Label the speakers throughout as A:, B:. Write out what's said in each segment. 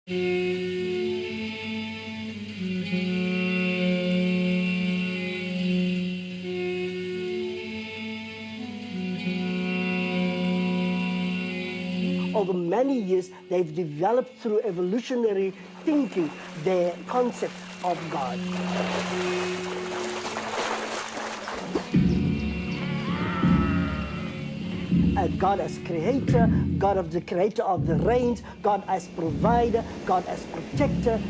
A: Over many years, they've developed through evolutionary thinking their concept of God. God as creator, God of the creator of the rains, God as provider, God as protector.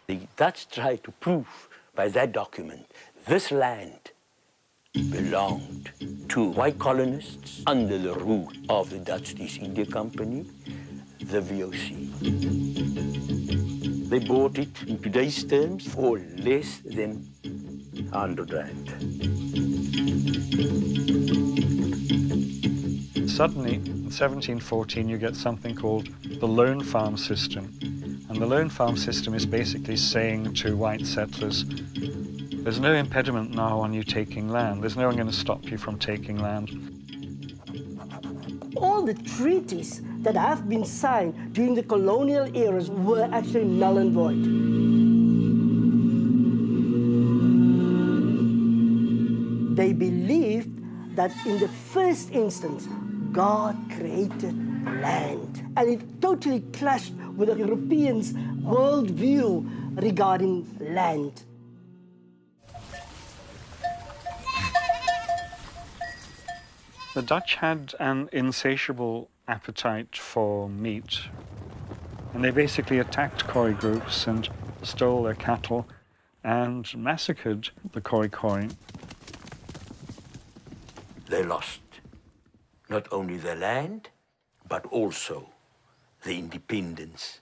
B: The Dutch tried to prove by that document this land belonged to white colonists under the rule of the Dutch East India Company, the VOC. They bought it in today's terms for less than 100 rand.
C: Suddenly, in 1714, you get something called the loan farm system. And the loan farm system is basically saying to white settlers, there's no impediment now on you taking land. There's no one going to stop you from taking land.
A: All the treaties that have been signed during the colonial eras were actually null and void. They believed that in the first instance, God created land. And it totally clashed with the Europeans' worldview regarding land.
C: The Dutch had an insatiable appetite for meat, and they basically attacked Khoi groups and stole their cattle and massacred the Khoi.
B: They lost not only their land, but also the independence.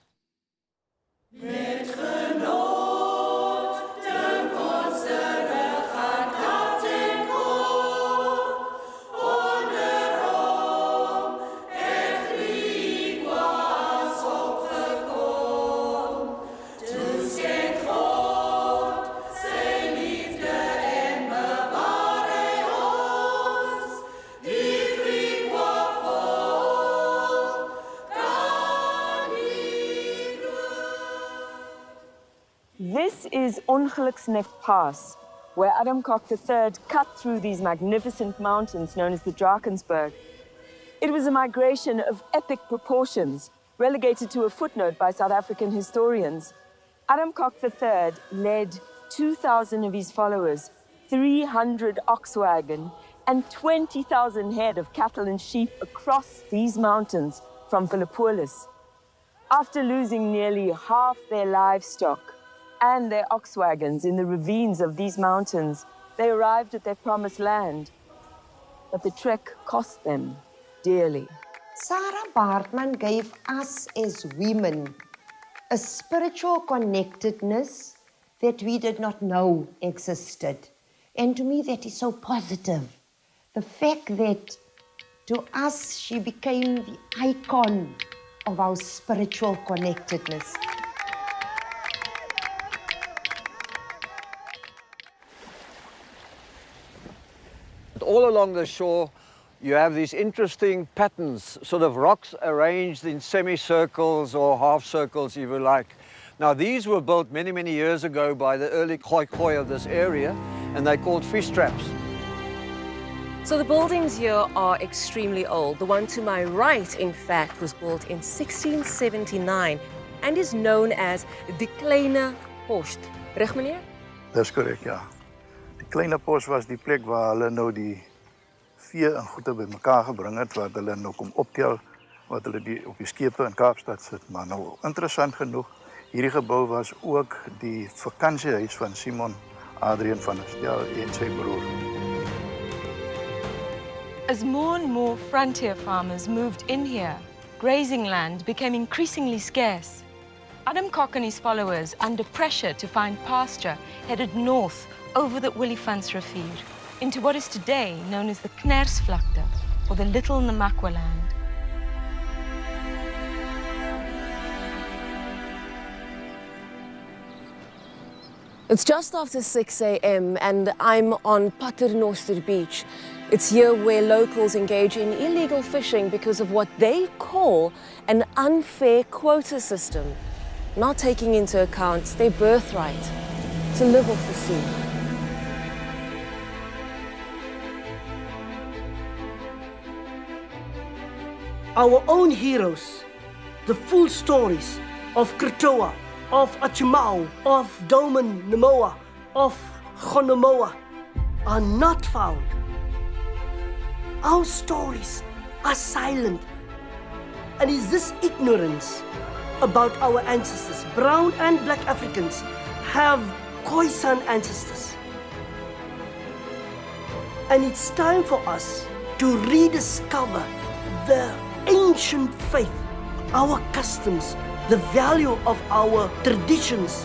D: This is Ongeluksnek Pass, where Adam Kok III cut through these magnificent mountains known as the Drakensberg. It was a migration of epic proportions, relegated to a footnote by South African historians. Adam Kok III led 2,000 of his followers, 300 ox wagon, and 20,000 head of cattle and sheep across these mountains from Philippopolis. After losing nearly half their livestock and their ox wagons in the ravines of these mountains, they arrived at their promised land. But the trek cost them dearly.
E: Sarah Baartman gave us as women a spiritual connectedness that we did not know existed. And to me, that is so positive. The fact that to us, she became the icon of our spiritual connectedness.
F: All along the shore, you have these interesting patterns, sort of rocks arranged in semicircles or half circles, if you like. Now, these were built many, many years ago by the early Khoi of this area, and they're called fish traps.
G: So the buildings here are extremely old. The one to my right, in fact, was built in 1679 and is known as the Kleine Post. Reg, meneer?
H: Dis korrek, ja. Die Kleine Post was die plek waar hulle nou die vee en goede bymekaar gebring het, wat hulle nou kom optel, wat hulle op die skepe in Kaapstad sit. Maar nou, interessant genoeg, hierdie gebou was ook die vakansiehuis van Simon Adrian van der Stel en sy broer.
I: As more and more frontier farmers moved in here, grazing land became increasingly scarce. Adam Kok and his followers, under pressure to find pasture, headed north over the Olifantsrivier into what is today known as the Knersvlakte, or the Little Namakwa land.
G: It's just after 6 a.m. and I'm on Paternoster Beach. It's here where locals engage in illegal fishing because of what they call an unfair quota system, not taking into account their birthright to live off the sea.
A: Our own heroes, the full stories of Kritoa, of Achimau, of Domen Namoa, of Gonomoa are not found. Our stories are silent. And it's this ignorance about our ancestors, brown and black Africans have Khoisan ancestors. And it's time for us to rediscover the ancient faith, our customs, the value of our traditions,